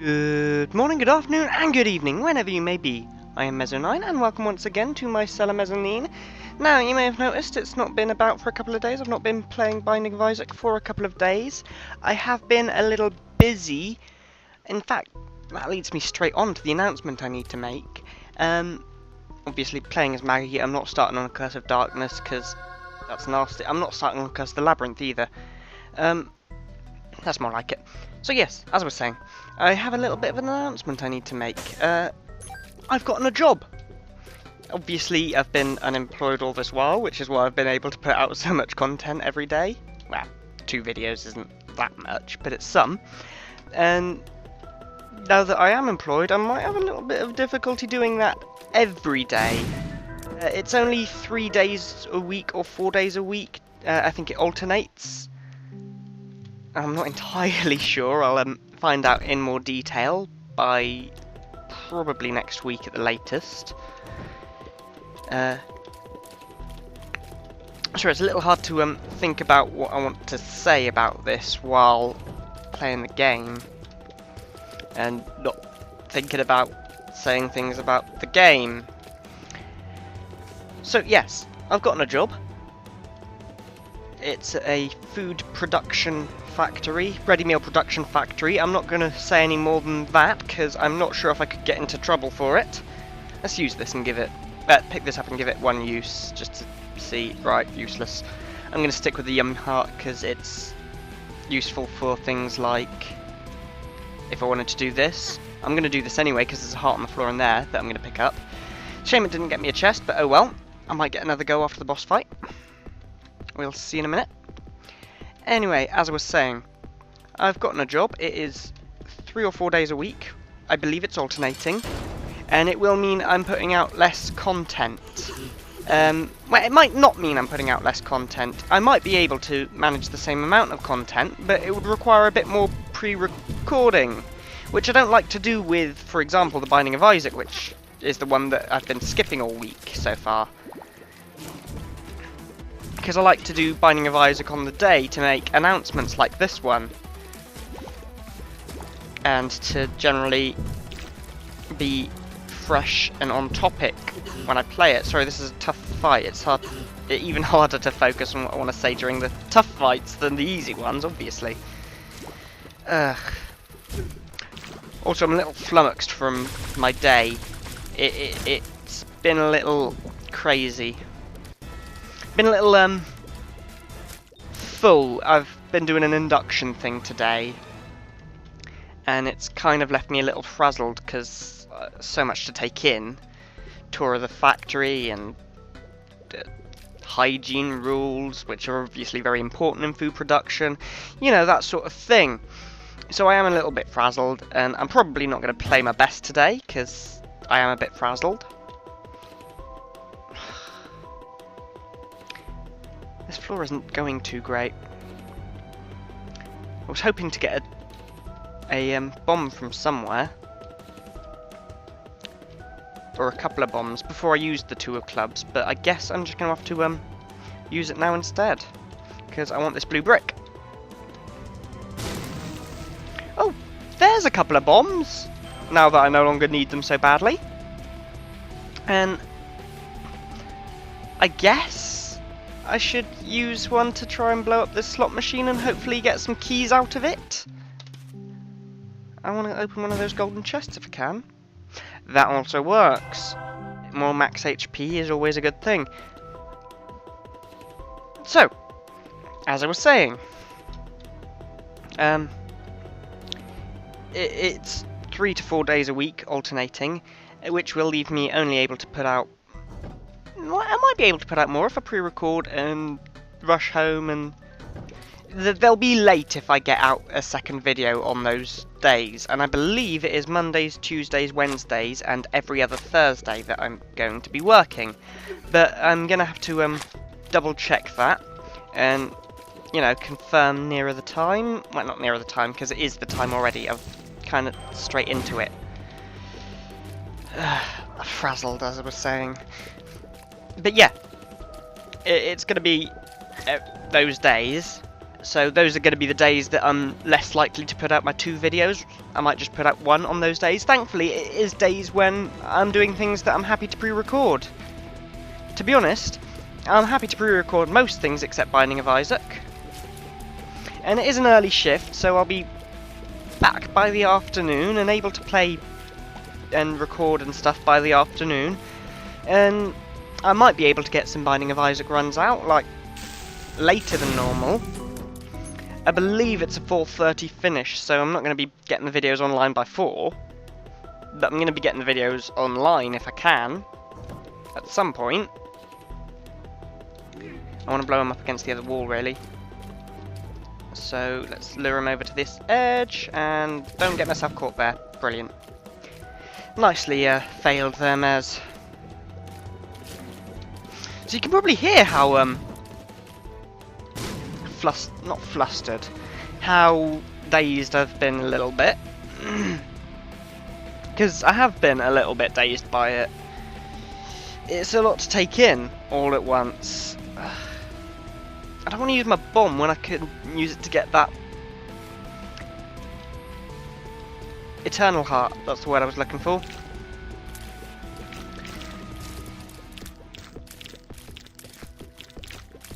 Good morning, good afternoon, and good evening, whenever you may be. I am Mezzo9, and welcome once again to my cellar mezzanine. Now, you may have noticed it's not been about for a couple of days. I've not been playing Binding of Isaac for a couple of days. I have been a little busy. In fact, that leads me straight on to the announcement I need to make. Obviously, playing as Maggie, I'm not starting on a Curse of Darkness, because that's nasty. I'm not starting on a Curse of the Labyrinth, either. That's more like it. So yes, as I was saying, I have a little bit of an announcement I need to make. I've gotten a job! Obviously, I've been unemployed all this while, which is why I've been able to put out so much content every day. Well, 2 videos isn't that much, but it's some. And now that I am employed, I might have a little bit of difficulty doing that every day. It's only 3 days a week or 4 days a week. I think it alternates. I'm not entirely sure. I'll find out in more detail by probably next week at the latest. Sure, it's a little hard to think about what I want to say about this while playing the game, and not thinking about saying things about the game. So yes, I've gotten a job. It's a food production factory, ready meal production factory. I'm not going to say any more than that because I'm not sure if I could get into trouble for it. Let's use this and give it, pick this up and give it one use just to see. Right, useless. I'm going to stick with the yum heart because it's useful for things like if I wanted to do this. I'm going to do this anyway because there's a heart on the floor in there that I'm going to pick up. Shame it didn't get me a chest, but oh well. I might get another go after the boss fight. We'll see in a minute. Anyway, as I was saying, I've gotten a job. It is 3 or 4 days a week. I believe it's alternating. And it will mean I'm putting out less content. Well, it might not mean I'm putting out less content. I might be able to manage the same amount of content, but it would require a bit more pre-recording, which I don't like to do with, for example, the Binding of Isaac, which is the one that I've been skipping all week so far. Because I like to do Binding of Isaac on the day to make announcements like this one. And to generally be fresh and on topic when I play it. Sorry, this is a tough fight. It's even harder to focus on what I want to say during the tough fights than the easy ones, obviously. Also, I'm a little flummoxed from my day. It's been a little crazy. Been a little full. I've been doing an induction thing today, and it's kind of left me a little frazzled because so much to take in. Tour of the factory and hygiene rules, which are obviously very important in food production. You know, that sort of thing. So I am a little bit frazzled, and I'm probably not going to play my best today because I am a bit frazzled. This floor isn't going too great. I was hoping to get a bomb from somewhere. Or a couple of bombs before I used the 2 of clubs, but I guess I'm just going to have to use it now instead. Because I want this blue brick. Oh, there's a couple of bombs! Now that I no longer need them so badly. And I guess I should use one to try and blow up this slot machine and hopefully get some keys out of it. I want to open one of those golden chests if I can. That also works. More max HP is always a good thing. So, as I was saying, it's 3 to 4 days a week alternating, which will leave me only able to put out. Well, I might be able to put out more if I pre-record and rush home, and they'll be late if I get out a second video on those days. And I believe it is Mondays, Tuesdays, Wednesdays, and every other Thursday that I'm going to be working. But I'm going to have to double check that and, you know, confirm nearer the time. Well, not nearer the time, because it is the time already. I've kind of straight into it. Frazzled, as I was saying. But yeah, it's going to be those days, So those are going to be the days that I'm less likely to put out my 2 videos. I might just put out 1 on those days. Thankfully, it is days when I'm doing things that I'm happy to pre-record. To be honest, I'm happy to pre-record most things except Binding of Isaac. And it is an early shift, so I'll be back by the afternoon and able to play and record and stuff by the afternoon. And I might be able to get some Binding of Isaac runs out, like, later than normal. I believe it's a 4:30 finish, so I'm not going to be getting the videos online by 4. But I'm going to be getting the videos online if I can, at some point. I want to blow him up against the other wall, really. So let's lure him over to this edge, and don't get myself caught there. Brilliant. Nicely failed there, Mez. So you can probably hear how not flustered, how dazed I've been a little bit. Because I have been a little bit dazed by it. It's a lot to take in all at once. I don't want to use my bomb when I can use it to get that eternal heart. That's the word I was looking for.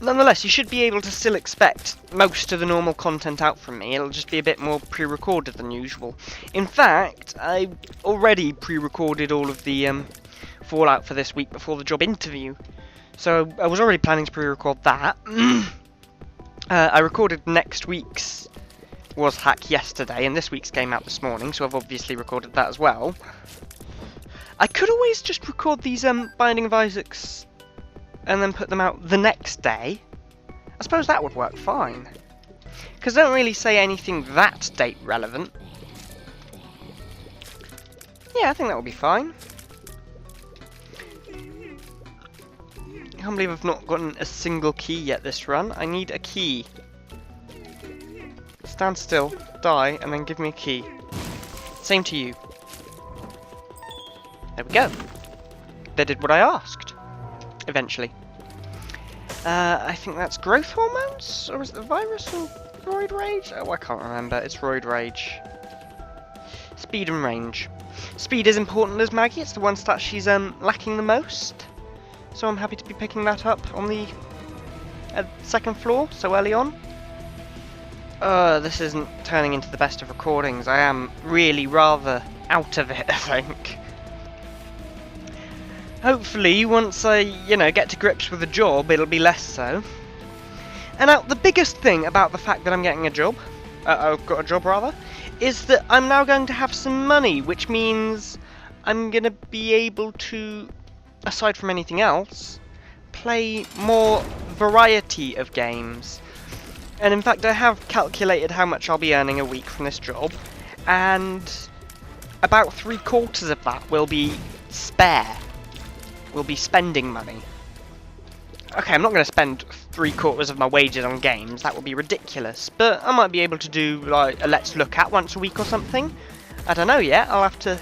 Nonetheless, you should be able to still expect most of the normal content out from me. It'll just be a bit more pre-recorded than usual. In fact, I already pre-recorded all of the Fallout for this week before the job interview. So I was already planning to pre-record that. I recorded next week's Was Hack yesterday, and this week's came out this morning, so I've obviously recorded that as well. I could always just record these Binding of Isaacs and then put them out the next day. I suppose that would work fine. Because they don't really say anything that date relevant. Yeah, I think that would be fine. I can't believe I've not gotten a single key yet this run. I need a key. Stand still, die, and then give me a key. Same to you. There we go. They did what I asked. Eventually. I think that's growth hormones? Or is it the virus or roid rage? Oh, I can't remember. It's roid rage. Speed and range. Speed is important as Maggie. It's the one stat she's lacking the most. So I'm happy to be picking that up on the second floor so early on. This isn't turning into the best of recordings. I am really rather out of it, I think. Hopefully, once I, get to grips with the job, it'll be less so. And now, the biggest thing about the fact that I'm getting a job, I've got a job rather, is that I'm now going to have some money, which means I'm going to be able to, aside from anything else, play more variety of games. And in fact, I have calculated how much I'll be earning a week from this job, and about 3/4 of that will be spare. Will be spending money. Okay, I'm not going to spend 3/4 of my wages on games, that would be ridiculous, but I might be able to do like a Let's Look At once a week or something. I don't know yet, I'll have to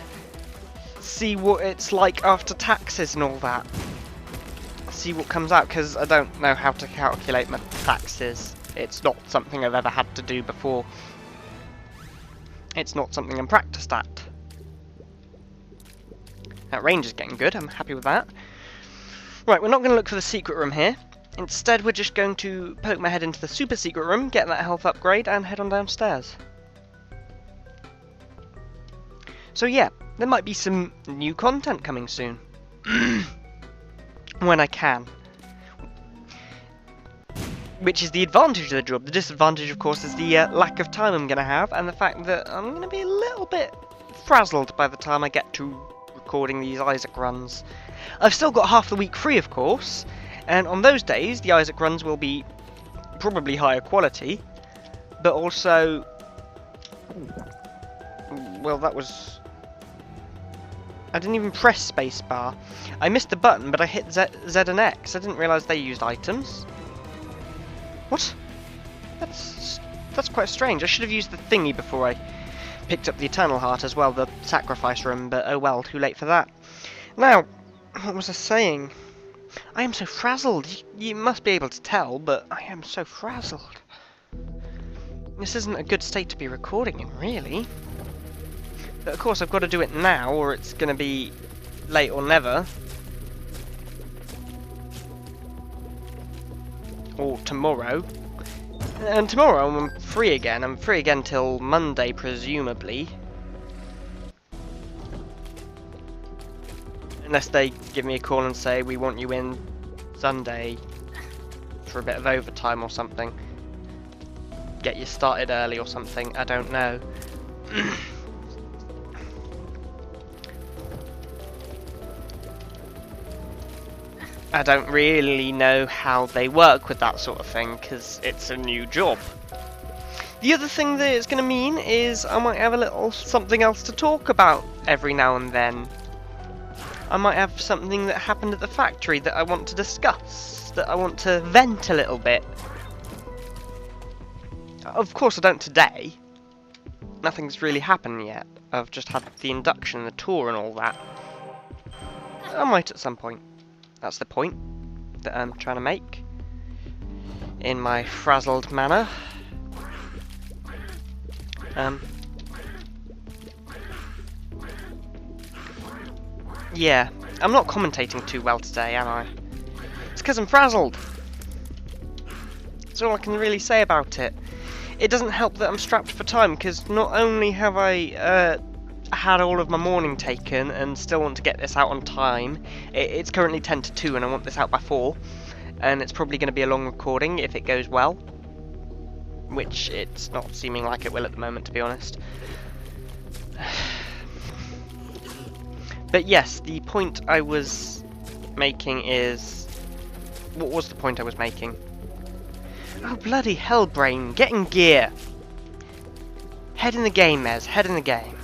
see what it's like after taxes and all that. See what comes out, because I don't know how to calculate my taxes. It's not something I've ever had to do before. It's not something I'm practiced at. That range is getting good, I'm happy with that. Right, we're not going to look for the secret room here. Instead, we're just going to poke my head into the super secret room, get that health upgrade, and head on downstairs. So yeah, there might be some new content coming soon. When I can. Which is the advantage of the job. The disadvantage, of course, is the lack of time I'm going to have, and the fact that I'm going to be a little bit frazzled by the time I get to recording these Isaac runs. I've still got half the week free, of course, and on those days the Isaac runs will be probably higher quality, but also, well, that was, I didn't even press spacebar. I missed the button, but I hit Z and X. I didn't realise they used items. What? That's quite strange. I should have used the thingy before I picked up the Eternal Heart as well, the sacrifice room, but oh well, too late for that. Now, what was I saying? I am so frazzled. You must be able to tell, but I am so frazzled. This isn't a good state to be recording in, really. But of course I've got to do it now, or it's going to be late or never. Or tomorrow. And tomorrow I'm free again. I'm free again till Monday, presumably. Unless they give me a call and say, we want you in Sunday for a bit of overtime or something. Get you started early or something, I don't know. I don't really know how they work with that sort of thing, because it's a new job. The other thing that it's going to mean is I might have a little something else to talk about every now and then. I might have something that happened at the factory that I want to discuss, that I want to vent a little bit. Of course I don't today. Nothing's really happened yet. I've just had the induction, the tour and all that. I might at some point. That's the point that I'm trying to make in my frazzled manner. Yeah, I'm not commentating too well today, am I? It's because I'm frazzled. That's all I can really say about it. It doesn't help that I'm strapped for time, because not only have I had all of my morning taken and still want to get this out on time, it's currently 10 to 2 and I want this out by 4, and it's probably going to be a long recording if it goes well, which it's not seeming like it will at the moment, to be honest. But yes, the point I was making is... What was the point I was making? Oh, bloody hell, brain. Get in gear. Head in the game, Mez. Head in the game.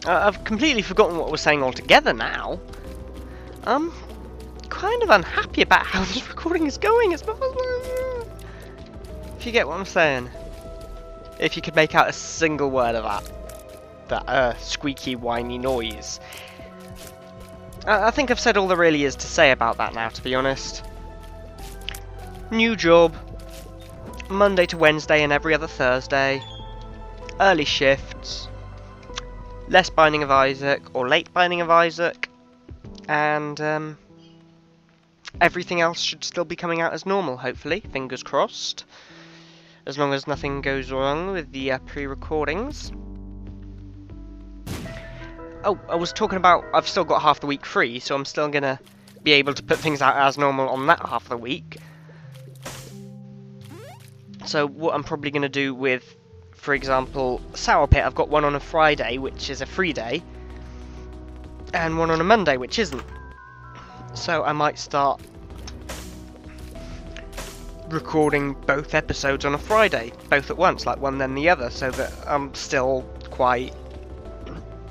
I've completely forgotten what I was saying altogether now. I'm kind of unhappy about how this recording is going. It's not... If you get what I'm saying. If you could make out a single word of that squeaky, whiny noise. I think I've said all there really is to say about that now, to be honest. New job. Monday to Wednesday and every other Thursday. Early shifts. Less Binding of Isaac, or late Binding of Isaac. And everything else should still be coming out as normal, hopefully. Fingers crossed. As long as nothing goes wrong with the pre-recordings. Oh, I was talking about I've still got half the week free, so I'm still going to be able to put things out as normal on that half of the week. So what I'm probably going to do with, for example, Sour Pit, I've got one on a Friday, which is a free day, and one on a Monday, which isn't. So I might start recording both episodes on a Friday, both at once, like one then the other, so that I'm still quite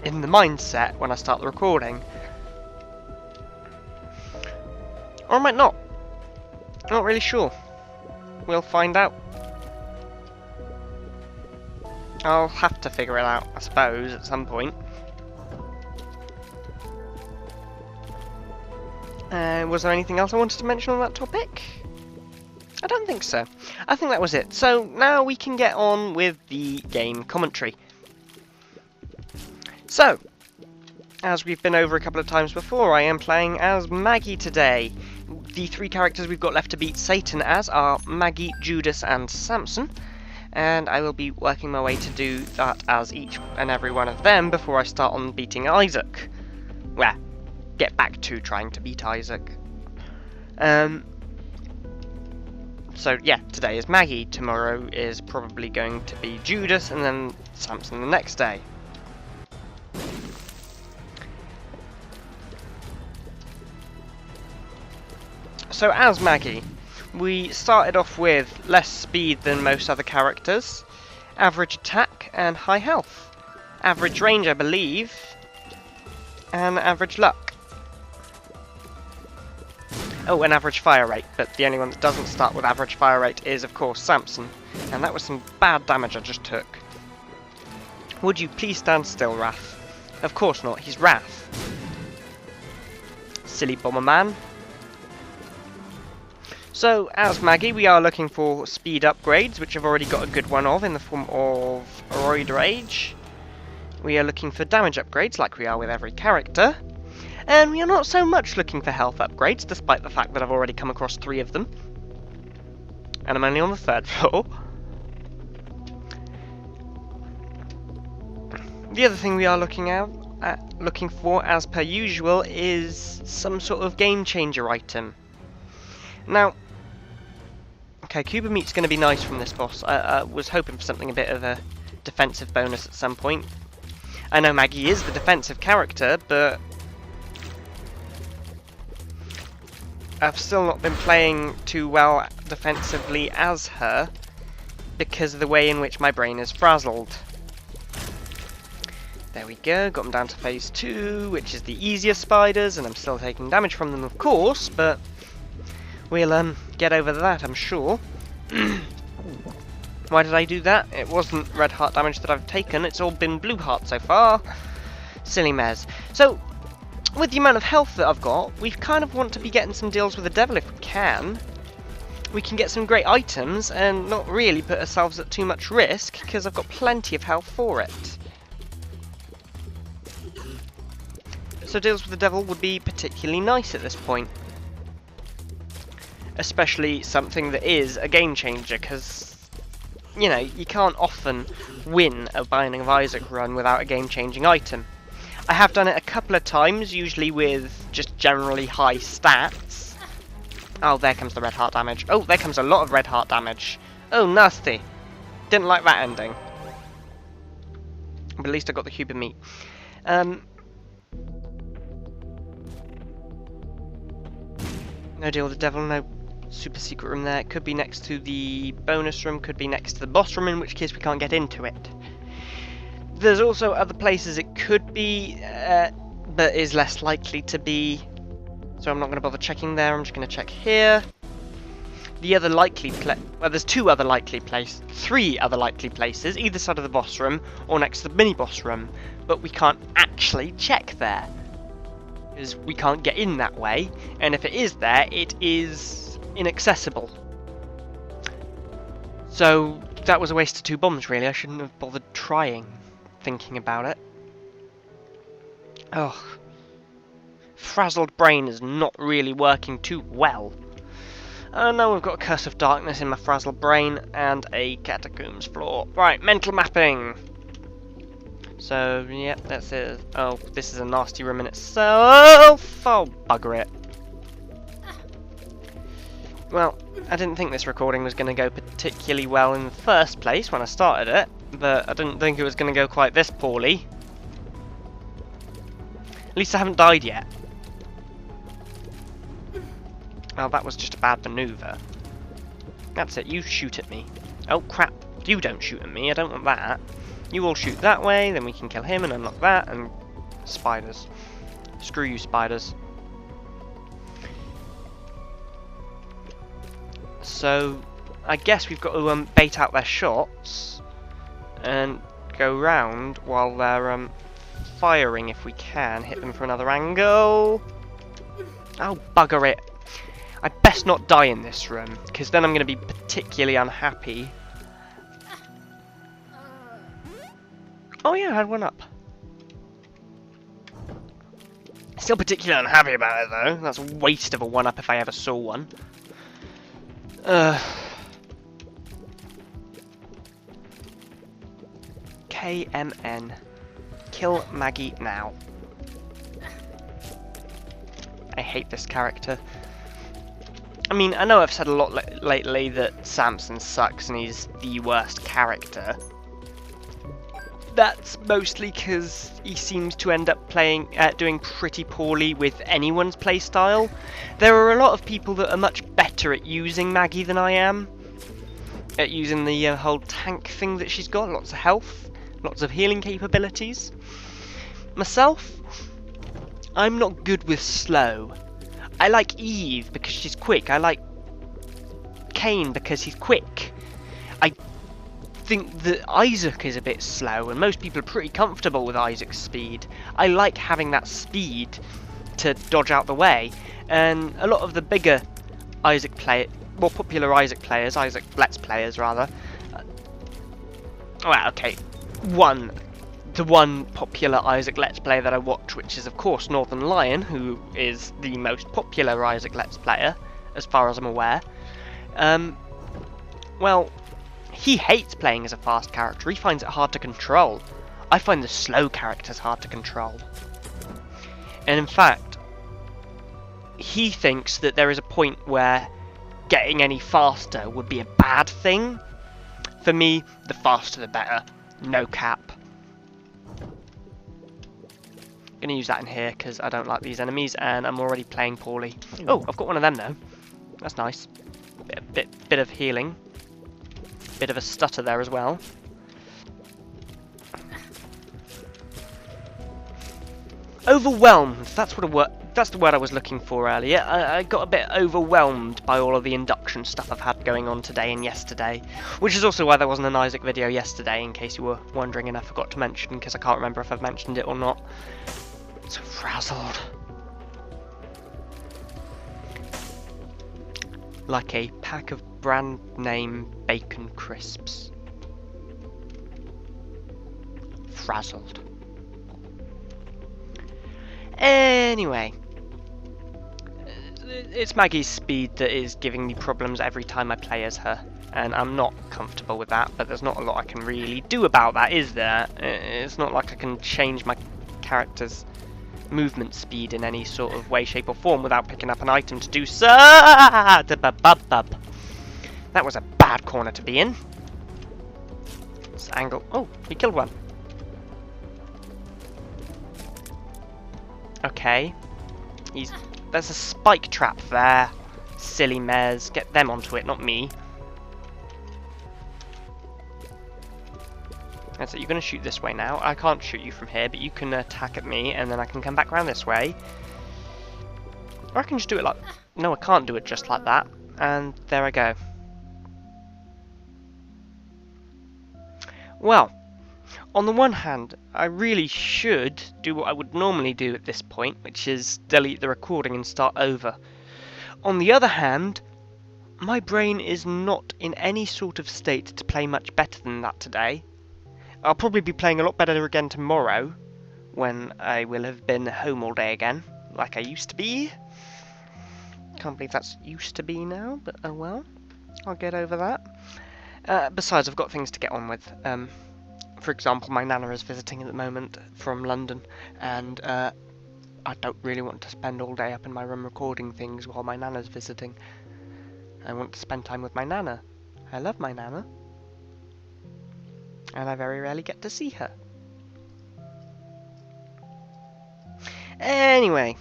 in the mindset when I start the recording. Or I might not. I'm not really sure. We'll find out. I'll have to figure it out, I suppose, at some point. Was there anything else I wanted to mention on that topic? I don't think so. I think that was it. So now we can get on with the game commentary. So, as we've been over a couple of times before, I am playing as Maggie today. The 3 characters we've got left to beat Satan as are Maggie, Judas and Samson. And I will be working my way to do that as each and every one of them before I start on beating Isaac. Well, get back to trying to beat Isaac. So yeah, today is Maggie, tomorrow is probably going to be Judas, and then Samson the next day. So as Maggie, we started off with less speed than most other characters, average attack and high health, average range I believe, and average luck. Oh, and average fire rate, but the only one that doesn't start with average fire rate is, of course, Samson. And that was some bad damage I just took. Would you please stand still, Wrath? Of course not, he's Wrath. Silly bomber man. So, as Maggie, we are looking for speed upgrades, which I've already got a good one of in the form of Roid Rage. We are looking for damage upgrades, like we are with every character. And we are not so much looking for health upgrades, despite the fact that I've already come across 3 of them. And I'm only on the 3rd floor. The other thing we are looking for, as per usual, is some sort of game changer item. Now, okay, cupid meat's going to be nice from this boss. I was hoping for something a bit of a defensive bonus at some point. I know Maggie is the defensive character, but I've still not been playing too well defensively as her because of the way in which my brain is frazzled. There we go, got them down to phase 2, which is the easier spiders, and I'm still taking damage from them, of course, but we'll get over that, I'm sure. Why did I do that? It wasn't red heart damage that I've taken, it's all been blue heart so far. Silly mez. So, with the amount of health that I've got, we kind of want to be getting some deals with the devil if we can. We can get some great items and not really put ourselves at too much risk, because I've got plenty of health for it. So deals with the devil would be particularly nice at this point. Especially something that is a game changer, because, you know, you can't often win a Binding of Isaac run without a game changing item. I have done it a couple of times, usually with just generally high stats. Oh, there comes the red heart damage. Oh, there comes a lot of red heart damage. Oh, nasty. Didn't like that ending. But at least I got the cupid meat. No deal with the devil, no super secret room there. It could be next to the bonus room, could be next to the boss room, in which case we can't get into it. There's also other places it could be, but is less likely to be. So I'm not going to bother checking there, I'm just going to check here. The other likely well, there's 3 other likely places, either side of the boss room or next to the mini boss room, but we can't actually check there. Because we can't get in that way, and if it is there, it is inaccessible. So that was a waste of 2 bombs, really. I shouldn't have bothered trying, thinking about it. Oh, frazzled brain is not really working too well. Now we've got a Curse of Darkness in my frazzled brain and a Catacombs floor. Right, mental mapping. So, yeah, that's it. Oh, this is a nasty room in itself. Oh, bugger it. Well, I didn't think this recording was going to go particularly well in the first place when I started it, but I didn't think it was going to go quite this poorly. At least I haven't died yet. Oh, that was just a bad maneuver. That's it, you shoot at me. Oh, crap. You don't shoot at me, I don't want that. You all shoot that way, then we can kill him and unlock that, and spiders. Screw you, spiders. So, I guess we've got to bait out their shots and go round while they're firing if we can. Hit them from another angle. Oh, bugger it. I best not die in this room, because then I'm going to be particularly unhappy. Oh yeah, I had one up. Still particularly unhappy about it though. That's a waste of a 1-up if I ever saw one. KMN. Kill Maggie now. I hate this character. I mean, I know I've said a lot lately that Samson sucks and he's the worst character. That's mostly because he seems to end up doing pretty poorly with anyone's playstyle. There are a lot of people that are much better at using Maggie than I am. At using the whole tank thing that she's got, lots of health, lots of healing capabilities. Myself, I'm not good with slow. I like Eve because she's quick, I like Cain because he's quick. I think that Isaac is a bit slow, and most people are pretty comfortable with Isaac's speed. I like having that speed to dodge out the way, and a lot of the bigger Isaac more popular Isaac Let's Players rather. Well, okay, the one popular Isaac Let's Player that I watch, which is of course Northern Lion, who is the most popular Isaac Let's Player, as far as I'm aware. Well, he hates playing as a fast character. He finds it hard to control. I find the slow characters hard to control. And in fact, he thinks that there is a point where getting any faster would be a bad thing. For me, the faster the better. No cap. I'm going to use that in here because I don't like these enemies and I'm already playing poorly. Oh, I've got one of them though. That's nice. Bit of healing. Bit of a stutter there as well. Overwhelmed. That's the word I was looking for earlier. I got a bit overwhelmed by all of the induction stuff I've had going on today and yesterday, which is also why there wasn't an Isaac video yesterday, in case you were wondering, and I forgot to mention because I can't remember if I've mentioned it or not. So frazzled. Like a pack of brand name bacon crisps. Frazzled. Anyway, it's Maggie's speed that is giving me problems every time I play as her, and I'm not comfortable with that, but there's not a lot I can really do about that, is there? It's not like I can change my character's movement speed in any sort of way, shape or form without picking up an item to do so. That was a bad corner to be in. This angle. Oh, he killed one. Okay. There's a spike trap there. Silly mares. Get them onto it, not me. So you're going to shoot this way now. I can't shoot you from here, but you can attack at me, and then I can come back around this way. Or I can just do it like... No, I can't do it just like that. And there I go. Well, on the one hand, I really should do what I would normally do at this point, which is delete the recording and start over. On the other hand, my brain is not in any sort of state to play much better than that today. I'll probably be playing a lot better again tomorrow, when I will have been home all day again, like I used to be. Can't believe that's used to be now, but oh well. I'll get over that. Besides, I've got things to get on with. For example, my nana is visiting at the moment from London, and I don't really want to spend all day up in my room recording things while my nana's visiting. I want to spend time with my nana. I love my nana. And I very rarely get to see her. Anyway.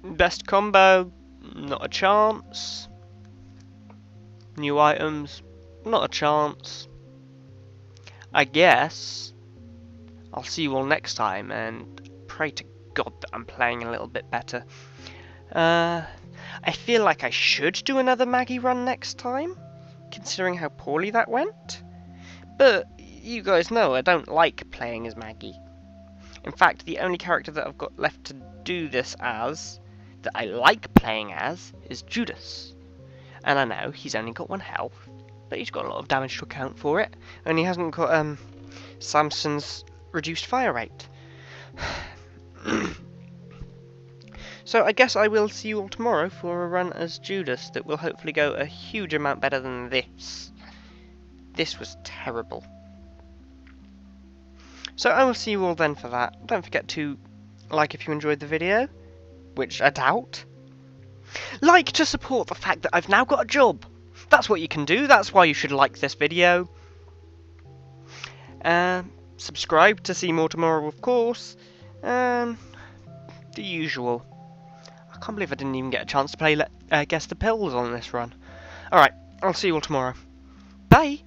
Best combo, not a chance. New items, not a chance. I guess I'll see you all next time, and pray to God that I'm playing a little bit better. I feel like I should do another Maggie run next time, considering how poorly that went. But you guys know I don't like playing as Maggie. In fact, the only character that I've got left to do this as, that I like playing as, is Judas. And I know he's only got 1 health, but he's got a lot of damage to account for it, and he hasn't got Samson's reduced fire rate. So I guess I will see you all tomorrow for a run as Judas that will hopefully go a huge amount better than this. This was terrible. So I will see you all then for that. Don't forget to like if you enjoyed the video, which I doubt. Like to support the fact that I've now got a job. That's what you can do. That's why you should like this video. Subscribe to see more tomorrow, of course. The usual. I can't believe I didn't even get a chance to play Guess the Pills on this run. Alright, I'll see you all tomorrow. Bye!